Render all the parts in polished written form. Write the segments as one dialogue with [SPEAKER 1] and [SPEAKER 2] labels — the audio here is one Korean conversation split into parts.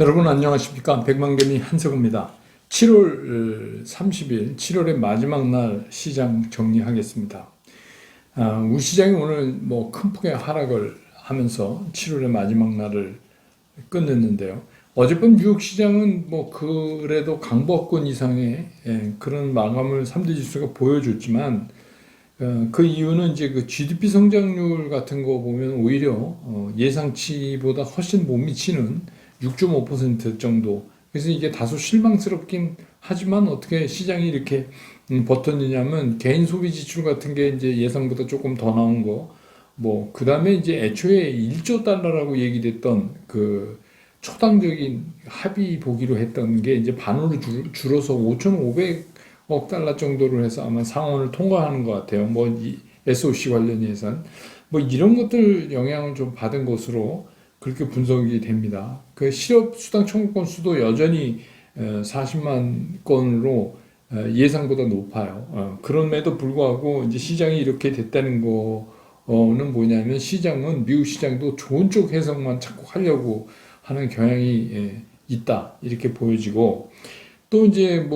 [SPEAKER 1] 여러분 안녕하십니까? 백만개미 한석우입니다. 7월 30일, 7월의 마지막 날 시장 정리하겠습니다. 우리 시장이 오늘 큰 폭의 하락을 하면서 7월의 마지막 날을 끝냈는데요. 어젯밤 뉴욕 시장은 그래도 강보합권 이상의 그런 마감을 3대 지수가 보여줬지만 그 이유는 이제 그 GDP 성장률 같은 거 보면 오히려 예상치보다 훨씬 못 미치는 6.5% 정도. 그래서 이게 다소 실망스럽긴 하지만 어떻게 시장이 이렇게 버텼느냐면 개인 소비 지출 같은 게 이제 예상보다 조금 더 나온 거. 그 다음에 이제 애초에 1조 달러라고 얘기됐던 그 초당적인 합의 보기로 했던 게 이제 반으로 줄어서 5,500억 달러 정도로 해서 아마 상원을 통과하는 것 같아요. 이 SOC 관련 예산. 이런 것들 영향을 좀 받은 것으로 그렇게 분석이 됩니다. 그 실업 수당 청구 건수도 여전히 40만 건으로 예상보다 높아요. 그럼에도 불구하고 이제 시장이 이렇게 됐다는 거는 뭐냐면 시장은 미국 시장도 좋은 쪽 해석만 자꾸 하려고 하는 경향이 있다 이렇게 보여지고 또 이제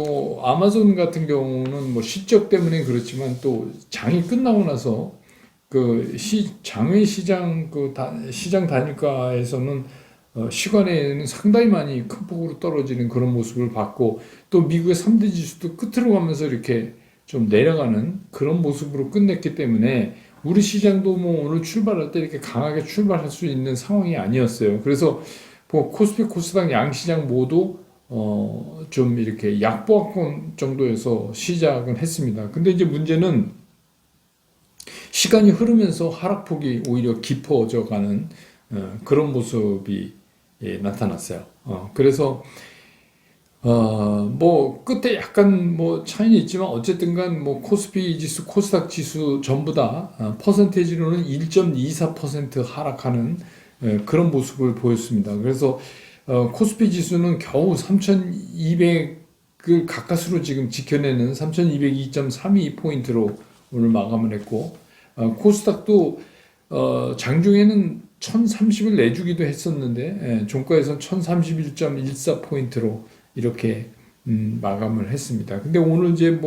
[SPEAKER 1] 아마존 같은 경우는 실적 때문에 그렇지만 또 장이 끝나고 나서 장외 시장 시장 단일가에서는 시간에는 상당히 많이 큰 폭으로 떨어지는 그런 모습을 봤고 또 미국의 3대 지수도 끝으로 가면서 이렇게 좀 내려가는 그런 모습으로 끝냈기 때문에 우리 시장도 오늘 출발할 때 이렇게 강하게 출발할 수 있는 상황이 아니었어요. 그래서 코스피 코스닥 양시장 모두 좀 이렇게 약보합권 정도에서 시작은 했습니다. 근데 이제 문제는 시간이 흐르면서 하락폭이 오히려 깊어져 가는 그런 모습이 나타났어요. 그래서 끝에 약간 차이는 있지만 어쨌든 간 코스피 지수, 코스닥 지수 전부 다 퍼센테이지로는 1.24% 하락하는 그런 모습을 보였습니다. 그래서 코스피 지수는 겨우 3,200을 가까스로 지금 지켜내는 3,202.32포인트로 오늘 마감을 했고 코스닥도 장중에는 1,030을 내주기도 했었는데 종가에서는 1,031.14포인트로 이렇게 마감을 했습니다. 근데 오늘 이제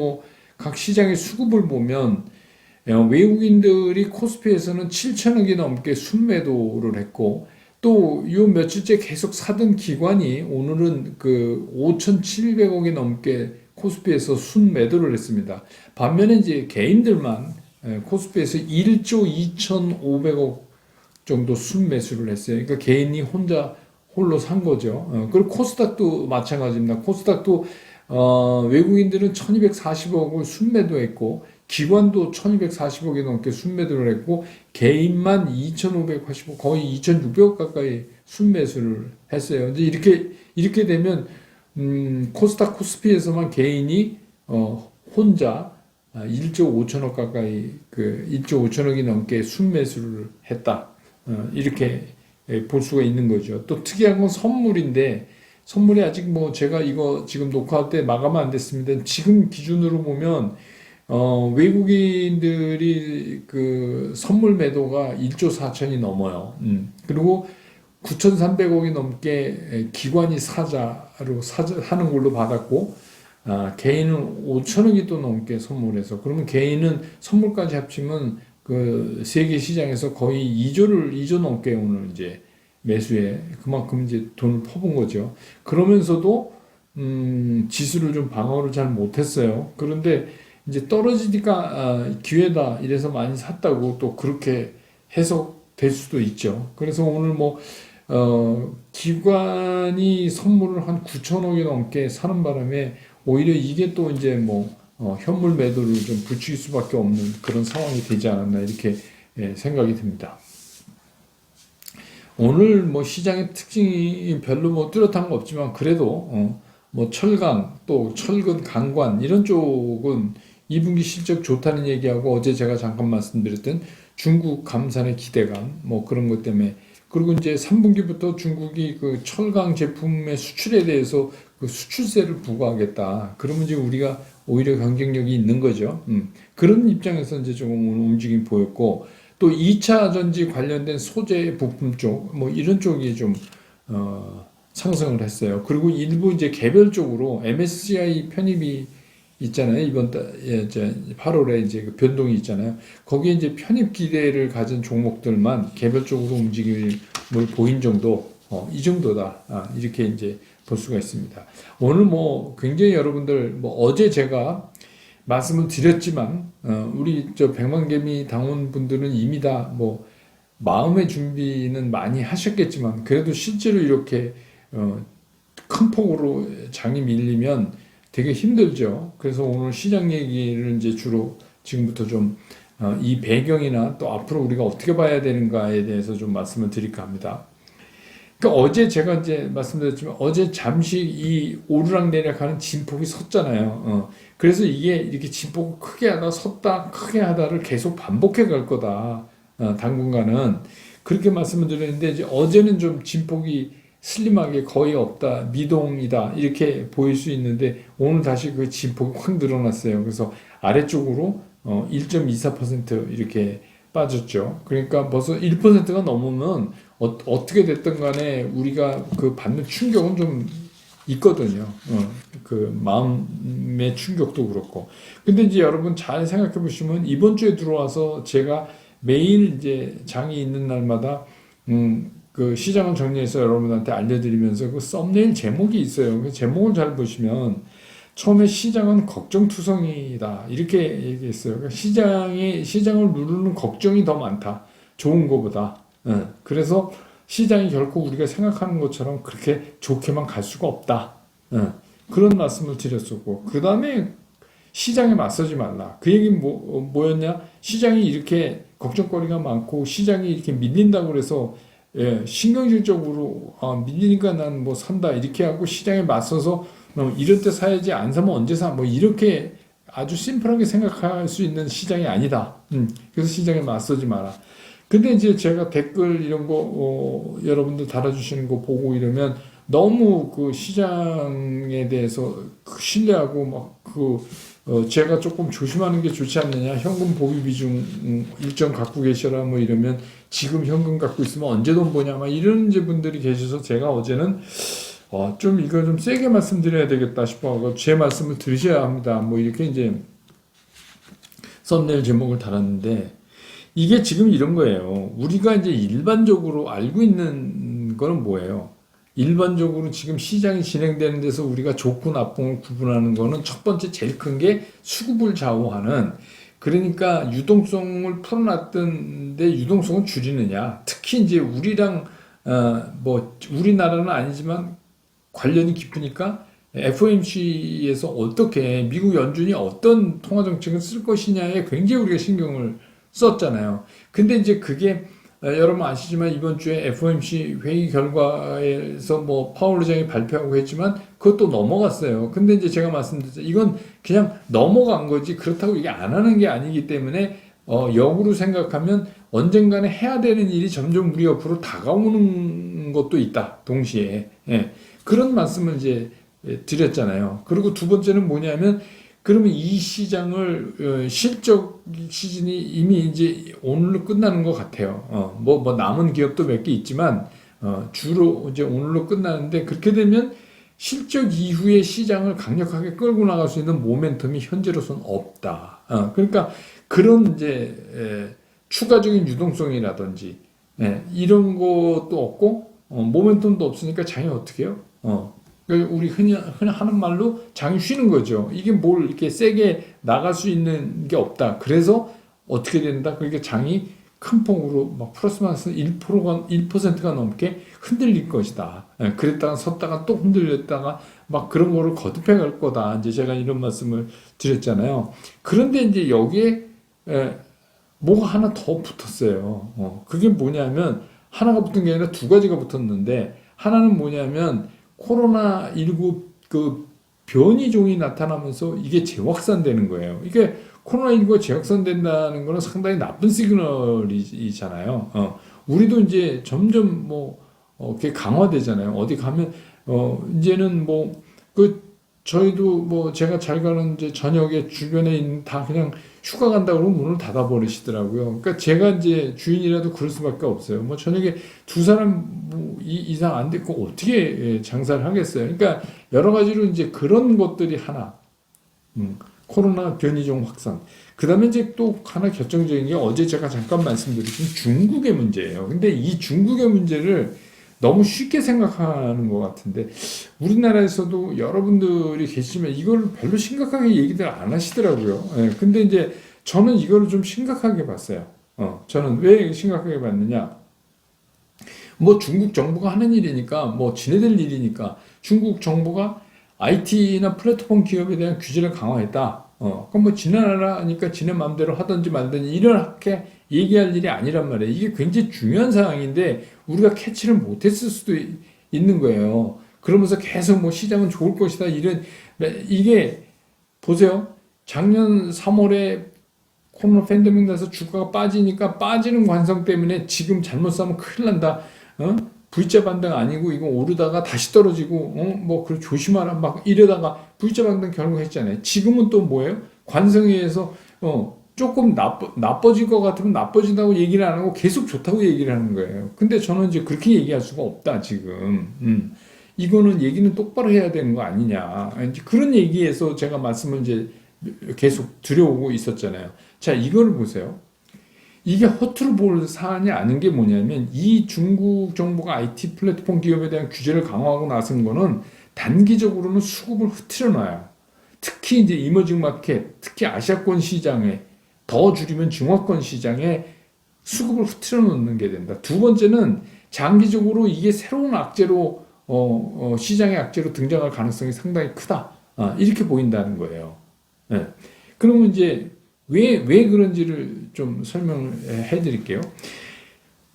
[SPEAKER 1] 각 시장의 수급을 보면 외국인들이 코스피에서는 7천억이 넘게 순매도를 했고 또 요 며칠째 계속 사던 기관이 오늘은 5,700억이 넘게 코스피에서 순매도를 했습니다. 반면에 이제 개인들만 코스피에서 1조 2,500억 정도 순매수를 했어요. 그러니까 개인이 홀로 산 거죠. 그리고 코스닥도 마찬가지입니다. 코스닥도 외국인들은 1,240억을 순매도했고 기관도 1,240억이 넘게 순매도를 했고 개인만 2,580억 거의 2,600억 가까이 순매수를 했어요. 이제 이렇게 되면 코스닥 코스피에서만 개인이 혼자 1조 5천억 가까이 1조 5천억이 넘게 순매수를 했다. 이렇게 볼 수가 있는 거죠. 또 특이한 건 선물인데 선물이 아직 제가 이거 지금 녹화할 때 마감 안 됐습니다. 지금 기준으로 보면 외국인들이 선물 매도가 1조 4천이 넘어요. 그리고 9,300억이 넘게 기관이 사자로 하는 걸로 받았고 개인은 5천억이 또 넘게 선물해서 그러면 개인은 선물까지 합치면 세계 시장에서 거의 2조 넘게 오늘 이제 매수에 그만큼 이제 돈을 퍼본 거죠. 그러면서도 지수를 좀 방어를 잘 못했어요. 그런데 이제 떨어지니까 기회다 이래서 많이 샀다고 또 그렇게 해석될 수도 있죠. 그래서 오늘 기관이 선물을 한 9천억이 넘게 사는 바람에 오히려 이게 또 이제 현물 매도를 좀 부추길 수밖에 없는 그런 상황이 되지 않았나 이렇게 생각이 듭니다. 오늘 시장의 특징이 별로 뚜렷한 거 없지만 그래도 철강 또 철근 강관 이런 쪽은 2분기 실적 좋다는 얘기하고 어제 제가 잠깐 말씀드렸던 중국 감산의 기대감 그런 것 때문에 그리고 이제 3분기부터 중국이 철강 제품의 수출에 대해서 수출세를 부과하겠다. 그러면 이제 우리가 오히려 경쟁력이 있는 거죠. 그런 입장에서 이제 조금 움직임 보였고 또 2차 전지 관련된 소재 부품 쪽 이런 쪽이 좀 상승을 했어요. 그리고 일부 이제 개별적으로 MSCI 편입이 있잖아요. 이번 달, 이제 8월에 이제 그 변동이 있잖아요. 거기에 이제 편입 기대를 가진 종목들만 개별적으로 움직임을 보인 정도, 이 정도다. 이렇게 이제 볼 수가 있습니다. 오늘 뭐 굉장히 여러분들, 뭐 어제 제가 말씀을 드렸지만, 우리 저 백만개미 당원분들은 이미 다 뭐 마음의 준비는 많이 하셨겠지만, 그래도 실제로 이렇게, 큰 폭으로 장이 밀리면 되게 힘들죠. 그래서 오늘 시장 얘기를 이제 주로 지금부터 좀, 이 배경이나 또 앞으로 우리가 어떻게 봐야 되는가에 대해서 좀 말씀을 드릴까 합니다. 그러니까 어제 제가 이제 말씀드렸지만 어제 잠시 이 오르락내리락하는 진폭이 섰잖아요. 그래서 이게 이렇게 진폭을 크게 하다 섰다 크게 하다를 계속 반복해 갈 거다. 당분간은 그렇게 말씀을 드렸는데 이제 어제는 좀 진폭이 슬림하게 거의 없다, 미동이다 이렇게 보일 수 있는데 오늘 다시 그 진폭이 확 늘어났어요. 그래서 아래쪽으로 1.24% 이렇게 빠졌죠. 그러니까 벌써 1%가 넘으면 어떻게 됐든 간에 우리가 그 받는 충격은 좀 있거든요. 그 마음의 충격도 그렇고. 근데 이제 여러분 잘 생각해 보시면 이번 주에 들어와서 제가 매일 이제 장이 있는 날마다 그 시장을 정리해서 여러분한테 알려드리면서 그 썸네일 제목이 있어요. 그 제목을 잘 보시면 처음에 시장은 걱정투성이다 이렇게 얘기했어요. 그러니까 시장을 누르는 걱정이 더 많다. 좋은 것보다. 그래서 시장이 결코 우리가 생각하는 것처럼 그렇게 좋게만 갈 수가 없다. 그런 말씀을 드렸었고 그 다음에 시장에 맞서지 말라. 그 얘기는 뭐였냐? 시장이 이렇게 걱정거리가 많고 시장이 이렇게 밀린다고 그래서 신경질적으로 밀리니까 난 뭐 산다 이렇게 하고 시장에 맞서서 이럴 때 사야지 안 사면 언제 사? 뭐 이렇게 아주 심플하게 생각할 수 있는 시장이 아니다. 그래서 시장에 맞서지 마라. 근데 이제 제가 댓글 이런 거 여러분들 달아주시는 거 보고 이러면 너무 그 시장에 대해서 신뢰하고 제가 조금 조심하는 게 좋지 않느냐. 현금 보유 비중 일정 갖고 계셔라 뭐 이러면 지금 현금 갖고 있으면 언제 돈 버냐 막 이런 이제 분들이 계셔서 제가 어제는 좀 이거 좀 세게 말씀드려야 되겠다 싶어서 제 말씀을 들으셔야 합니다. 뭐 이렇게 이제 썸네일 제목을 달았는데 이게 지금 이런 거예요. 우리가 이제 일반적으로 알고 있는 거는 뭐예요? 일반적으로 지금 시장이 진행되는 데서 우리가 좋고 나쁨을 구분하는 거는 첫 번째 제일 큰 게 수급을 좌우하는 그러니까 유동성을 풀어놨던데 유동성을 줄이느냐. 특히 이제 우리랑 뭐 우리나라는 아니지만 관련이 깊으니까 FOMC에서 어떻게 미국 연준이 어떤 통화 정책을 쓸 것이냐에 굉장히 우리가 신경을 썼잖아요. 근데 이제 그게 여러분 아시지만 이번 주에 FOMC 회의 결과에서 뭐 파월 의장이 발표하고 했지만 그것도 넘어갔어요. 근데 이제 제가 말씀드렸죠. 이건 그냥 넘어간 거지 그렇다고 이게 안 하는 게 아니기 때문에 역으로 생각하면 언젠가는 해야 되는 일이 점점 우리 옆으로 다가오는 것도 있다. 동시에. 그런 말씀을 이제 드렸잖아요. 그리고 두 번째는 뭐냐면 그러면 이 시장을 실적 시즌이 이미 이제 오늘로 끝나는 것 같아요. 뭐 남은 기업도 몇 개 있지만 주로 이제 오늘로 끝나는데 그렇게 되면 실적 이후에 시장을 강력하게 끌고 나갈 수 있는 모멘텀이 현재로서는 없다. 그러니까 그런 이제 추가적인 유동성이라든지 이런 것도 없고 모멘텀도 없으니까 장이 어떻게 해요? 우리 흔히 하는 말로 장이 쉬는 거죠. 이게 뭘 이렇게 세게 나갈 수 있는 게 없다. 그래서 어떻게 된다? 그러니까 장이 큰 폭으로 막 플러스 마이너스 1%가 넘게 흔들릴 것이다. 그랬다가 섰다가 또 흔들렸다가 막 그런 거를 거듭해 갈 거다. 이제 제가 이런 말씀을 드렸잖아요. 그런데 이제 여기에 뭐가 하나 더 붙었어요. 그게 뭐냐면 하나가 붙은 게 아니라 두 가지가 붙었는데 하나는 뭐냐면 코로나19 그 변이종이 나타나면서 이게 재확산되는 거예요. 이게 코로나19가 재확산된다는 거는 상당히 나쁜 시그널이잖아요. 우리도 이제 점점 이렇게 강화되잖아요. 어디 가면, 이제는 저희도 뭐 제가 잘 가는 이제 저녁에 주변에 있는 다 그냥 휴가 간다 그러면 문을 닫아 버리시더라고요. 그러니까 제가 이제 주인이라도 그럴 수밖에 없어요. 뭐 저녁에 두 사람 뭐 이상 안 됐고 어떻게 장사를 하겠어요. 그러니까 여러 가지로 이제 그런 것들이 하나. 코로나 변이종 확산. 그 다음에 이제 또 하나 결정적인 게 어제 제가 잠깐 말씀드렸던 중국의 문제예요. 근데 이 중국의 문제를 너무 쉽게 생각하는 것 같은데, 우리나라에서도 여러분들이 계시지만 이걸 별로 심각하게 얘기들 안 하시더라고요. 예, 근데 이제 저는 이거를 좀 심각하게 봤어요. 저는 왜 심각하게 봤느냐. 뭐 중국 정부가 하는 일이니까, 뭐 지네들 일이니까, 중국 정부가 IT나 플랫폼 기업에 대한 규제를 강화했다. 그럼 뭐 지네 나라니까 지네 마음대로 하든지 말든지 이렇게 얘기할 일이 아니란 말이에요. 이게 굉장히 중요한 상황인데 우리가 캐치를 못했을 수도 있는 거예요. 그러면서 계속 뭐 시장은 좋을 것이다 이런 이게 보세요. 작년 3월에 코로나 팬데믹 나서 주가가 빠지니까 빠지는 관성 때문에 지금 잘못 사면 큰일 난다. V자 반등 아니고 이거 오르다가 다시 떨어지고 뭐 그 조심하라 막 이러다가 V자 반등 결국 했잖아요. 지금은 또 뭐예요? 관성에 의해서 조금 나빠질 것 같으면 나빠진다고 얘기를 안 하고 계속 좋다고 얘기를 하는 거예요. 근데 저는 이제 그렇게 얘기할 수가 없다 지금. 이거는 얘기는 똑바로 해야 되는 거 아니냐. 이제 그런 얘기에서 제가 말씀을 이제 계속 드려오고 있었잖아요. 자, 이거를 보세요. 이게 허투루 볼 사안이 아닌 게 뭐냐면 이 중국 정부가 IT 플랫폼 기업에 대한 규제를 강화하고 나선 거는 단기적으로는 수급을 흐트려 놔요. 특히 이제 이머징 마켓, 특히 아시아권 시장에 더 줄이면 중화권 시장에 수급을 흐트려 놓는 게 된다. 두 번째는 장기적으로 이게 새로운 악재로 시장의 악재로 등장할 가능성이 상당히 크다. 이렇게 보인다는 거예요. 네. 그러면 이제 왜 그런지를 좀 설명을 해 드릴게요.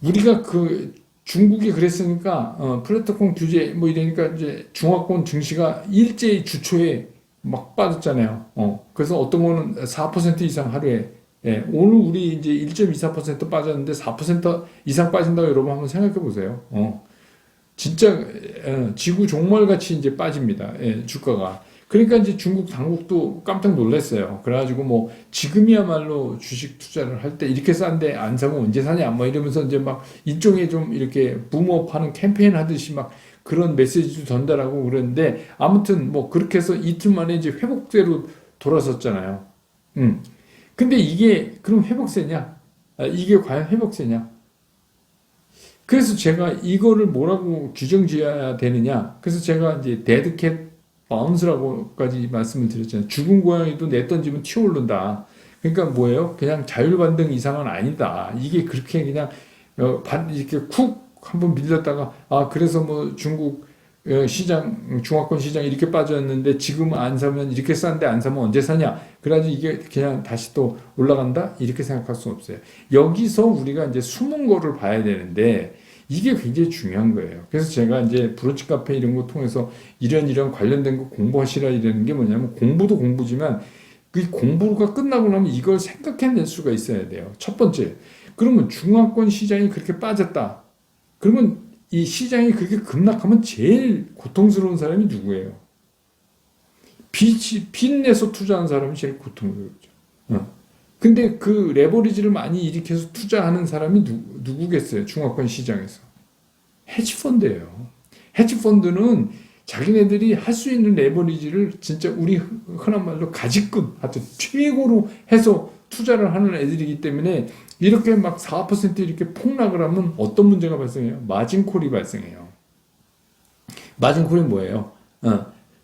[SPEAKER 1] 우리가 그 중국이 그랬으니까 플랫폼 규제 뭐 이러니까 이제 중화권 증시가 일제히 주초에 막 빠졌잖아요. 그래서 어떤 거는 4% 이상 하루에 오늘 우리 이제 1.24% 빠졌는데 4% 이상 빠진다고 여러분 한번 생각해 보세요. 진짜 지구 종말같이 이제 빠집니다. 주가가. 그러니까 이제 중국 당국도 깜짝 놀랐어요. 그래가지고 뭐 지금이야말로 주식 투자를 할 때 이렇게 싼데 안 사고 언제 사냐 뭐 이러면서 이제 막 일종의 좀 이렇게 붐업하는 캠페인 하듯이 막 그런 메시지도 전달하고 그랬는데 아무튼 뭐 그렇게 해서 이틀 만에 이제 회복세로 돌아섰잖아요. 근데 이게 그럼 회복세냐? 이게 과연 회복세냐? 그래서 제가 이거를 뭐라고 규정 지어야 되느냐? 그래서 제가 이제 데드캣 바운스라고까지 말씀을 드렸잖아요. 죽은 고양이도 내던지면 튀어오른다. 그러니까 뭐예요? 그냥 자율반등 이상은 아니다. 이게 그렇게 그냥 이렇게 쿡 한번 밀렸다가 그래서 뭐 중국 시장 중화권 시장 이렇게 빠졌는데 지금 안 사면 이렇게 싼데 안 사면 언제 사냐? 그래가지고 이게 그냥 다시 또 올라간다? 이렇게 생각할 수 없어요. 여기서 우리가 이제 숨은 거를 봐야 되는데 이게 굉장히 중요한 거예요. 그래서 제가 이제 브런치 카페 이런 거 통해서 이런 관련된 거 공부하시라 이러는 게 뭐냐면 공부도 공부지만 그 공부가 끝나고 나면 이걸 생각해낼 수가 있어야 돼요. 첫 번째, 그러면 중화권 시장이 그렇게 빠졌다. 그러면 이 시장이 그렇게 급락하면 제일 고통스러운 사람이 누구예요? 빚 내서 투자한 사람이 제일 고통스럽죠. 근데 그 레버리지를 많이 일으켜서 투자하는 사람이 누구겠어요? 중화권 시장에서. 헤지펀드예요. 헤지펀드는 자기네들이 할 수 있는 레버리지를 진짜 우리 흔한 말로 가지급, 하여튼 최고로 해서 투자를 하는 애들이기 때문에 이렇게 막 4% 이렇게 폭락을 하면 어떤 문제가 발생해요? 마진콜이 발생해요. 마진콜이 뭐예요?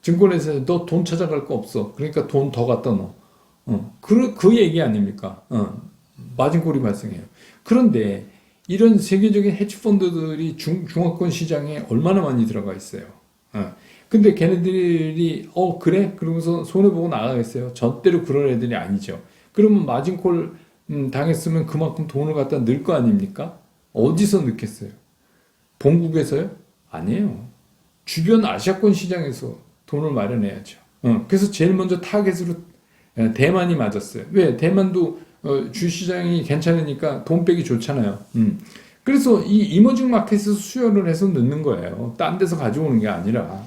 [SPEAKER 1] 증권회사에 너 돈 찾아갈 거 없어. 그러니까 돈 더 갖다 넣어. 그 얘기 아닙니까? 마진콜이 발생해요. 그런데 이런 세계적인 헤지펀드들이 중화권 시장에 얼마나 많이 들어가 있어요. 근데 걔네들이 그래? 그러면서 손해보고 나가겠어요. 절대로 그런 애들이 아니죠. 그러면 마진콜 당했으면 그만큼 돈을 갖다 넣을 거 아닙니까? 어디서 넣겠어요? 본국에서요? 아니에요. 주변 아시아권 시장에서 돈을 마련해야죠. 그래서 제일 먼저 타겟으로 대만이 맞았어요. 왜? 대만도 주시장이 괜찮으니까 돈 빼기 좋잖아요. 그래서 이 이머징 마켓에서 수요를 해서 넣는 거예요. 딴 데서 가져오는 게 아니라.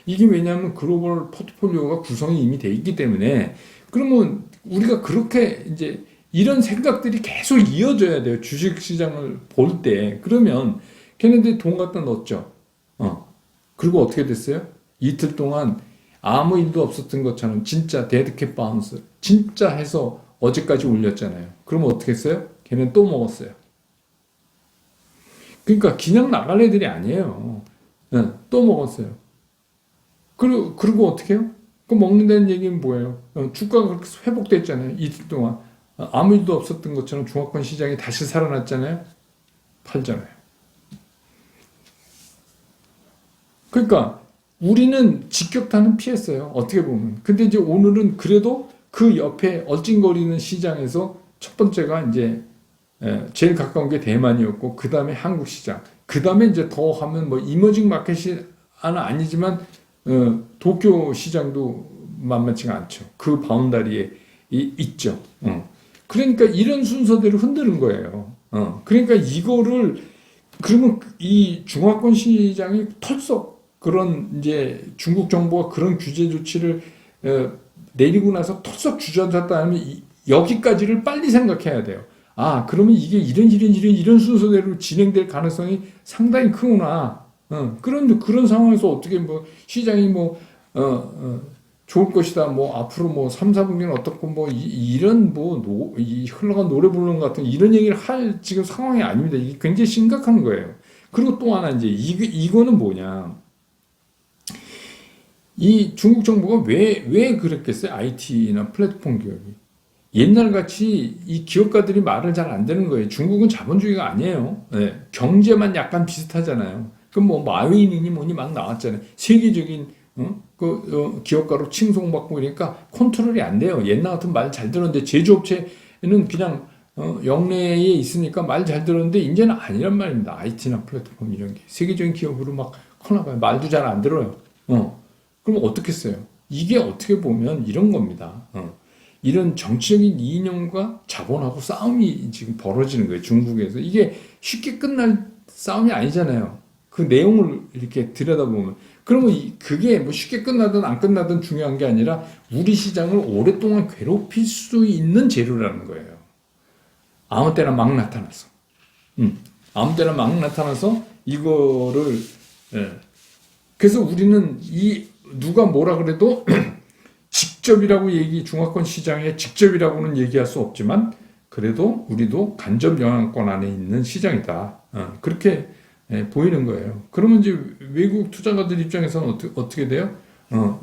[SPEAKER 1] 이게 왜냐하면 글로벌 포트폴리오가 구성이 이미 돼 있기 때문에 그러면 우리가 그렇게 이제 이런 생각들이 계속 이어져야 돼요. 주식 시장을 볼 때. 그러면 걔네들이 돈 갖다 넣었죠. 그리고 어떻게 됐어요? 이틀 동안 아무 일도 없었던 것처럼 진짜 데드캣 바운스 진짜 해서 어제까지 올렸잖아요. 그러면 어떻게 했어요? 걔는 또 먹었어요. 그러니까 그냥 나갈 애들이 아니에요. 또 먹었어요. 그리고 어떻게 해요? 그 먹는다는 얘기는 뭐예요? 주가가 그렇게 회복됐잖아요. 이틀 동안. 아무 일도 없었던 것처럼 중화권 시장이 다시 살아났잖아요. 팔잖아요. 그러니까 우리는 직격탄은 피했어요. 어떻게 보면. 근데 이제 오늘은 그래도 그 옆에 얼찡거리는 시장에서 첫 번째가 이제 제일 가까운 게 대만이었고 그 다음에 한국 시장. 그 다음에 이제 더 하면 뭐 이머징 마켓이 아니지만 도쿄 시장도 만만치가 않죠. 그 바운다리에 있죠. 그러니까 이런 순서대로 흔드는 거예요. 그러니까 이거를 그러면 이 중화권 시장이 털썩 그런 이제 중국 정부가 그런 규제 조치를 내리고 나서 털썩 주저앉았다 하면 여기까지를 빨리 생각해야 돼요. 아, 그러면 이게 이런 순서대로 진행될 가능성이 상당히 크구나. 그런데 그런 상황에서 어떻게 뭐 시장이 뭐 좋을 것이다. 뭐 앞으로 뭐 3, 4분기는 어떻고 뭐 이런 뭐 흘러간 노래 부르는 것 같은 이런 얘기를 할 지금 상황이 아닙니다. 이게 굉장히 심각한 거예요. 그리고 또 하나 이제 이거는 뭐냐? 이 중국 정부가 왜 그랬겠어요? IT나 플랫폼 기업이. 옛날같이 이 기업가들이 말을 잘 안 되는 거예요. 중국은 자본주의가 아니에요. 네. 경제만 약간 비슷하잖아요. 그럼 뭐 마웨이닝이 뭐니 막 나왔잖아요. 세계적인 기업가로 칭송받고 그러니까 컨트롤이 안 돼요. 옛날 같은 말 잘 들었는데 제조업체는 그냥 영내에 있으니까 말 잘 들었는데 이제는 아니란 말입니다. IT나 플랫폼 이런 게 세계적인 기업으로 막 커나가요. 말도 잘 안 들어요. 그럼 어떻게 써요? 이게 어떻게 보면 이런 겁니다. 이런 정치적인 이념과 자본하고 싸움이 지금 벌어지는 거예요. 중국에서. 이게 쉽게 끝날 싸움이 아니잖아요. 그 내용을 이렇게 들여다보면. 그러면 그게 뭐 쉽게 끝나든 안 끝나든 중요한 게 아니라 우리 시장을 오랫동안 괴롭힐 수 있는 재료라는 거예요. 아무 때나 막 나타나서. 아무 때나 막 나타나서 이거를, 그래서 우리는 누가 뭐라 그래도 직접이라고 중화권 시장에 직접이라고는 얘기할 수 없지만 그래도 우리도 간접 영향권 안에 있는 시장이다. 그렇게 보이는 거예요. 그러면 이제 외국 투자가들 입장에서는 어떻게 돼요?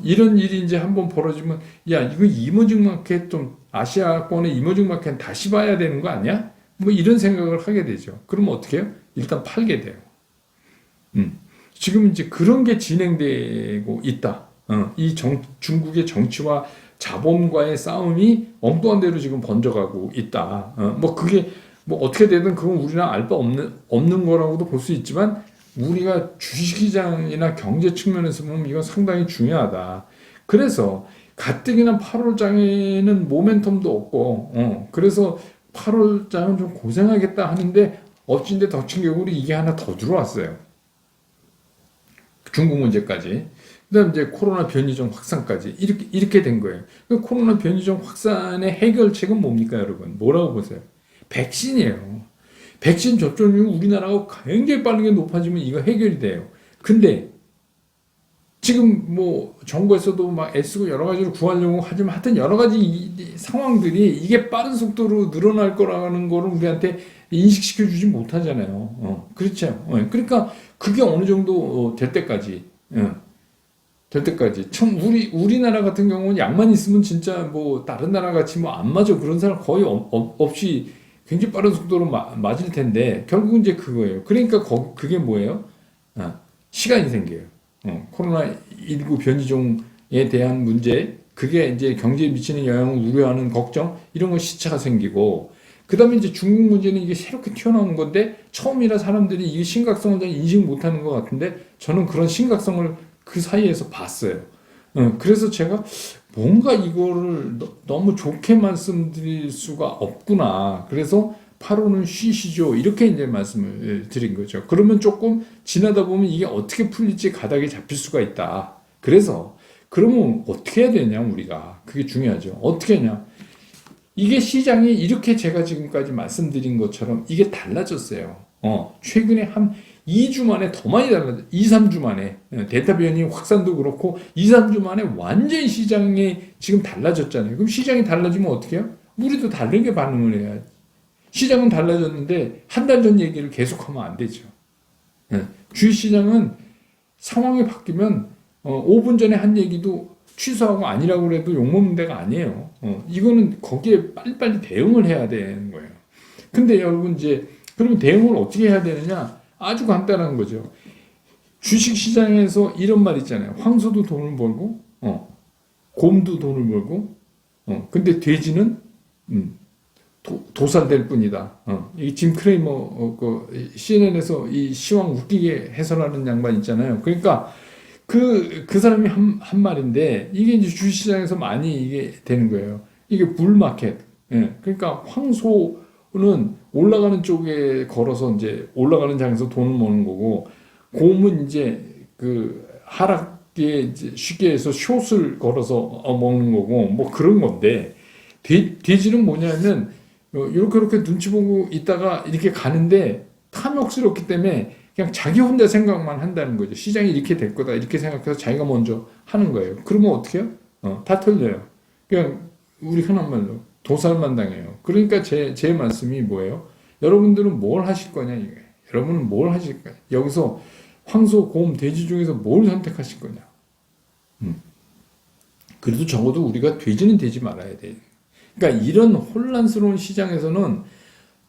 [SPEAKER 1] 이런 일이 이제 한번 벌어지면 야 이거 이머징 마켓 좀 아시아권의 이머징 마켓 다시 봐야 되는 거 아니야? 뭐 이런 생각을 하게 되죠. 그러면 어떻게 해요? 일단 팔게 돼요. 지금 이제 그런 게 진행되고 있다. 중국의 정치와 자본과의 싸움이 엉뚱한 대로 지금 번져가고 있다. 뭐 그게 뭐 어떻게 되든 그건 우리랑 알 바 없는 거라고도 볼 수 있지만 우리가 주식시장이나 경제 측면에서 보면 이건 상당히 중요하다. 그래서 가뜩이나 8월장에는 모멘텀도 없고, 그래서 8월장은 좀 고생하겠다 하는데 엎친데 덮친 격으로 이게 하나 더 들어왔어요. 중국 문제까지. 그다음 이제 코로나 변이종 확산까지 이렇게 된 거예요. 코로나 변이종 확산의 해결책은 뭡니까, 여러분? 뭐라고 보세요? 백신이에요. 백신 접종률 우리나라가 굉장히 빠르게 높아지면 이거 해결이 돼요. 근데 지금 뭐 정부에서도 막 애쓰고 여러 가지로 구하려고 하지만 하여튼 여러 가지 상황들이 이게 빠른 속도로 늘어날 거라는 거를 우리한테 인식시켜 주지 못하잖아요. 그렇죠. 그러니까 그게 어느 정도 될 때까지 참 우리나라 같은 경우는 약만 있으면 진짜 뭐 다른 나라 같이 뭐 안 맞아 그런 사람 거의 없이 굉장히 빠른 속도로 맞을 텐데 결국은 이제 그거예요. 그러니까 그게 뭐예요? 시간이 생겨요. 코로나19 변이종에 대한 문제, 그게 이제 경제에 미치는 영향을 우려하는 걱정, 이런 거 시차가 생기고, 그 다음에 이제 중국 문제는 이게 새롭게 튀어나오는 건데, 처음이라 사람들이 이게 심각성을 잘 인식 못 하는 것 같은데, 저는 그런 심각성을 그 사이에서 봤어요. 그래서 제가 뭔가 이거를 너무 좋게 말씀드릴 수가 없구나. 그래서 8월은 쉬시죠. 이렇게 이제 말씀을 드린 거죠. 그러면 조금 지나다 보면 이게 어떻게 풀릴지 가닥이 잡힐 수가 있다. 그래서 그러면 어떻게 해야 되냐 우리가 그게 중요하죠. 어떻게 하냐? 이게 시장이 이렇게 제가 지금까지 말씀드린 것처럼 이게 달라졌어요. 최근에 한 2주 만에 더 많이 달라져. 2, 3주 만에. 델타 변이 확산도 그렇고 2, 3주 만에 완전히 시장이 지금 달라졌잖아요. 그럼 시장이 달라지면 어떻게 해요? 우리도 다르게 반응을 해야지. 시장은 달라졌는데 한 달 전 얘기를 계속하면 안 되죠. 주식시장은 상황이 바뀌면 5분 전에 한 얘기도 취소하고 아니라고 그래도 욕먹는 데가 아니에요. 이거는 거기에 빨리빨리 대응을 해야 되는 거예요. 근데 여러분 이제 그러면 대응을 어떻게 해야 되느냐? 아주 간단한 거죠. 주식시장에서 이런 말 있잖아요. 황소도 돈을 벌고 곰도 돈을 벌고 근데 돼지는 도살될 뿐이다. 이 짐 크레이머 그 CNN에서 이 시황 웃기게 해설하는 양반 있잖아요. 그러니까 그 사람이 한 말인데 이게 이제 주식시장에서 많이 이게 되는 거예요. 이게 불마켓. 그러니까 황소는 올라가는 쪽에 걸어서 이제 올라가는 장에서 돈을 버는 거고 곰은 이제 그 하락기에 이제 쉽게 해서 숏을 걸어서 먹는 거고 뭐 그런 건데 돼지는 뭐냐면 이렇게 눈치 보고 있다가 이렇게 가는데 탐욕스럽기 때문에 그냥 자기 혼자 생각만 한다는 거죠. 시장이 이렇게 될 거다 이렇게 생각해서 자기가 먼저 하는 거예요. 그러면 어떻게 해요? 다 틀려요. 그냥 우리 흔한 말로 도살만 당해요. 그러니까 제 말씀이 뭐예요? 여러분들은 뭘 하실 거냐 이게. 여러분은 뭘 하실 거냐. 여기서 황소, 곰, 돼지 중에서 뭘 선택하실 거냐. 그래도 적어도 우리가 돼지는 되지 말아야 돼. 그러니까 이런 혼란스러운 시장에서는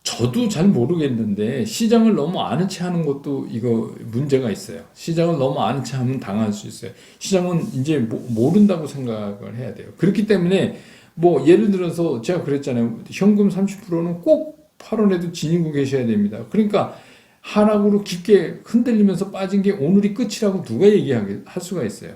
[SPEAKER 1] 저도 잘 모르겠는데 시장을 너무 아는 체 하는 것도 이거 문제가 있어요. 시장을 너무 아는 체 하면 당할 수 있어요. 시장은 이제 모른다고 생각을 해야 돼요. 그렇기 때문에 뭐 예를 들어서 제가 그랬잖아요. 현금 30%는 꼭 8원에도 지니고 계셔야 됩니다. 그러니까 하락으로 깊게 흔들리면서 빠진 게 오늘이 끝이라고 누가 얘기할 수가 있어요.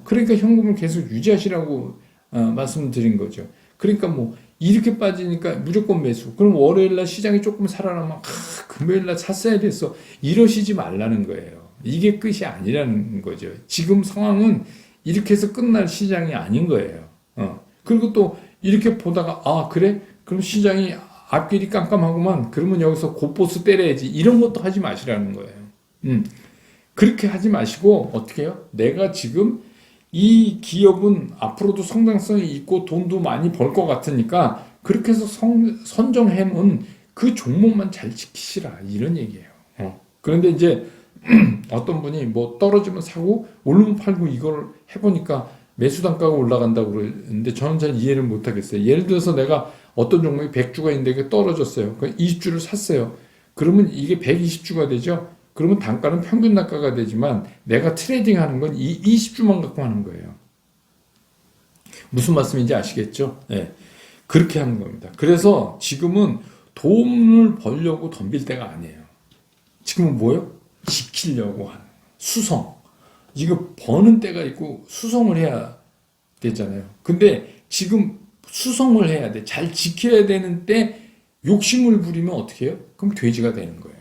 [SPEAKER 1] 그러니까 현금을 계속 유지하시라고 말씀드린 거죠. 그러니까 뭐 이렇게 빠지니까 무조건 매수. 그럼 월요일날 시장이 조금 살아나면 금요일날 샀어야 됐어. 이러시지 말라는 거예요. 이게 끝이 아니라는 거죠. 지금 상황은 이렇게 해서 끝날 시장이 아닌 거예요. 그리고 또 이렇게 보다가 그래? 그럼 시장이 앞길이 깜깜하구만. 그러면 여기서 곧보스 때려야지. 이런 것도 하지 마시라는 거예요. 그렇게 하지 마시고 어떻게 해요? 내가 지금 이 기업은 앞으로도 성장성이 있고 돈도 많이 벌 것 같으니까 그렇게 해서 선정해 놓은 그 종목만 잘 지키시라 이런 얘기예요. 그런데 이제 어떤 분이 뭐 떨어지면 사고 오르면 팔고 이걸 해보니까 매수 단가가 올라간다고 그러는데 저는 잘 이해를 못 하겠어요. 예를 들어서 내가 어떤 종목이 100주가 있는데 이게 떨어졌어요. 그러니까 20주를 샀어요. 그러면 이게 120주가 되죠. 그러면 단가는 평균 단가가 되지만 내가 트레이딩 하는 건 이 20주만 갖고 하는 거예요. 무슨 말씀인지 아시겠죠? 네. 그렇게 하는 겁니다. 그래서 지금은 돈을 벌려고 덤빌 때가 아니에요. 지금은 뭐예요? 지키려고 하는 수성. 이거 버는 때가 있고 수성을 해야 되잖아요. 근데 지금 수성을 해야 돼. 잘 지켜야 되는데 욕심을 부리면 어떻게 해요? 그럼 돼지가 되는 거예요.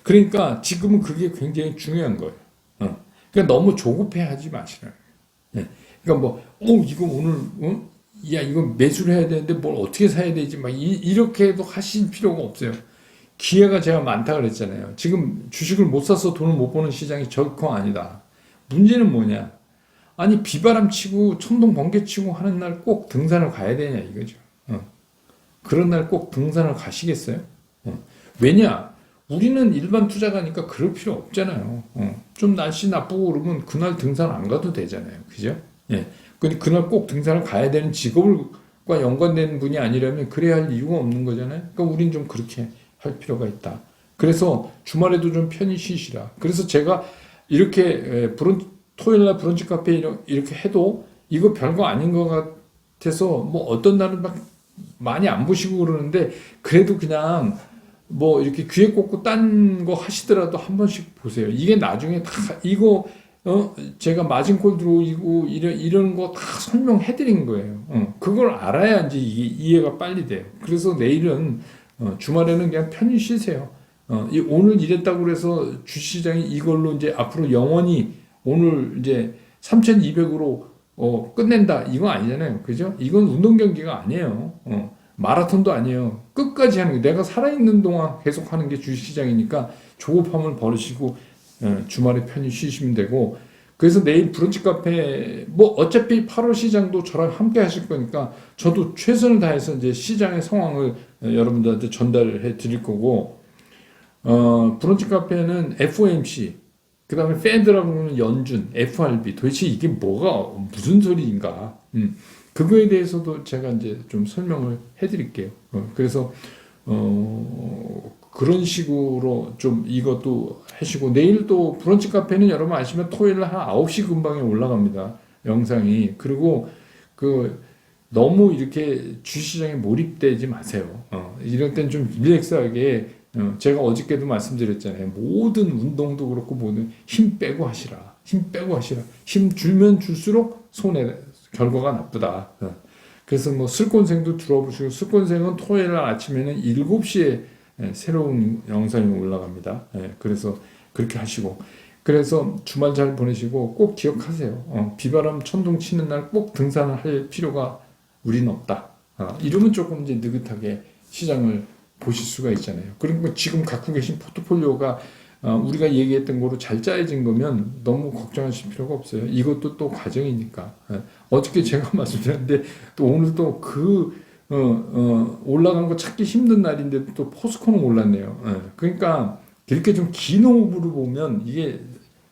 [SPEAKER 1] 그러니까 지금은 그게 굉장히 중요한 거예요. 그러니까 너무 조급해 하지 마시라. 그러니까 이거 오늘, 야, 이거 매수를 해야 되는데 뭘 어떻게 사야 되지? 막 이렇게도 하실 필요가 없어요. 기회가 제가 많다 그랬잖아요. 지금 주식을 못 사서 돈을 못 버는 시장이 결코 아니다. 문제는 뭐냐? 아니, 비바람 치고 천둥 번개 치고 하는 날 꼭 등산을 가야 되냐 이거죠. 그런 날 꼭 등산을 가시겠어요? 왜냐? 우리는 일반 투자가니까 그럴 필요 없잖아요. 좀 날씨 나쁘고 그러면 그날 등산 안 가도 되잖아요. 그죠? 예. 근데 그날 꼭 등산을 가야 되는 직업과 연관된 분이 아니라면 그래야 할 이유가 없는 거잖아요. 그러니까 우린 좀 그렇게 할 필요가 있다. 그래서 주말에도 좀 편히 쉬시라. 그래서 제가 이렇게 토요일날 브런치 카페 이렇게 해도 이거 별거 아닌 것 같아서 뭐 어떤 날은 막 많이 안 보시고 그러는데 그래도 그냥 뭐 이렇게 귀에 꽂고 딴 거 하시더라도 한 번씩 보세요. 이게 나중에 다 이거 제가 마진콜 들어오고 이런 거 다 설명해 드린 거예요. 그걸 알아야 이제 이게 이해가 빨리 돼요. 그래서 내일은 주말에는 그냥 편히 쉬세요. 오늘 이랬다고 그래서 주시장이 이걸로 이제 앞으로 영원히 오늘 이제 3,200으로 끝낸다 이거 아니잖아요. 그죠? 이건 운동 경기가 아니에요. 마라톤도 아니에요. 끝까지 하는 게 내가 살아있는 동안 계속 하는 게 주식시장이니까 조급함을 버리시고 주말에 편히 쉬시면 되고 그래서 내일 브런치 카페 뭐 어차피 8월 시장도 저랑 함께 하실 거니까 저도 최선을 다해서 이제 시장의 상황을 여러분들한테 전달해 드릴 거고 브런치 카페는 FOMC 그 다음에 페드라고 하면 연준, FRB 도대체 이게 뭐가 무슨 소리인가 그거에 대해서도 제가 이제 좀 설명을 해드릴게요. 그래서 그런 식으로 좀 이것도 하시고 내일 또 브런치 카페는 여러분 아시면 토요일 한 9시 근방에 올라갑니다. 영상이. 그리고 그 너무 이렇게 주시장에 몰입되지 마세요. 이럴 땐 좀 릴렉스하게 제가 어저께도 말씀드렸잖아요. 모든 운동도 그렇고 모든 힘 빼고 하시라. 힘 빼고 하시라. 힘 줄면 줄수록 손해 결과가 나쁘다. 그래서 뭐 슬콘생도 들어보시고 슬콘생은 토요일 날 아침에는 7시에 새로운 영상이 올라갑니다. 그래서 그렇게 하시고 그래서 주말 잘 보내시고 꼭 기억하세요. 비바람 천둥 치는 날 꼭 등산을 할 필요가 우리는 없다. 이러면 조금 이제 느긋하게 시장을 보실 수가 있잖아요. 그리고 지금 갖고 계신 포트폴리오가 우리가 얘기했던 거로 잘 짜여진 거면 너무 걱정하실 필요가 없어요. 이것도 또 과정이니까. 어저께 제가 말씀드렸는데 또 오늘 또 올라간 거 찾기 힘든 날인데 또 포스코는 올랐네요. 그러니까 이렇게 좀 긴 호흡으로 보면 이게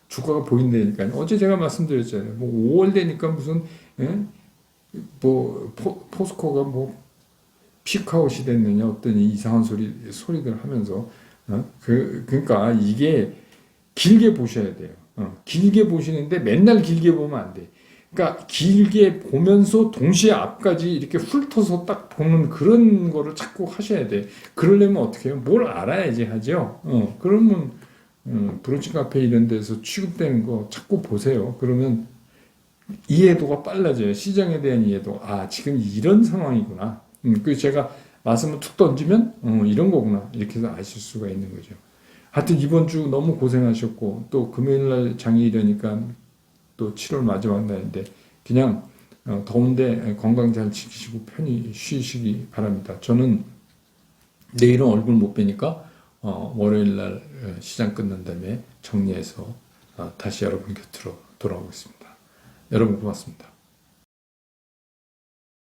[SPEAKER 1] 주가가 보인다니까요. 어제 제가 말씀드렸잖아요. 뭐 5월 되니까 무슨 뭐 포스코가 뭐 피크아웃이 됐느냐 어떤 이상한 소리들 하면서 그러니까 이게 길게 보셔야 돼요. 길게 보시는데 맨날 길게 보면 안 돼. 그러니까 길게 보면서 동시에 앞까지 이렇게 훑어서 딱 보는 그런 거를 자꾸 하셔야 돼. 그러려면 어떻게 해요? 뭘 알아야지 하죠. 그러면 브런치 카페 이런 데서 취급되는 거 자꾸 보세요. 그러면 이해도가 빨라져요. 시장에 대한 이해도. 아, 지금 이런 상황이구나. 그래서 제가 말씀을 툭 던지면 이런 거구나. 이렇게 해서 아실 수가 있는 거죠. 하여튼 이번 주 너무 고생하셨고 또 금요일날 장일이니까 또 7월 마지막 날인데 그냥 더운데 건강 잘 지키시고 편히 쉬시기 바랍니다. 저는 내일은 얼굴 못 뵈니까 월요일날 시장 끝난 다음에 정리해서 다시 여러분 곁으로 돌아오겠습니다. 여러분 고맙습니다.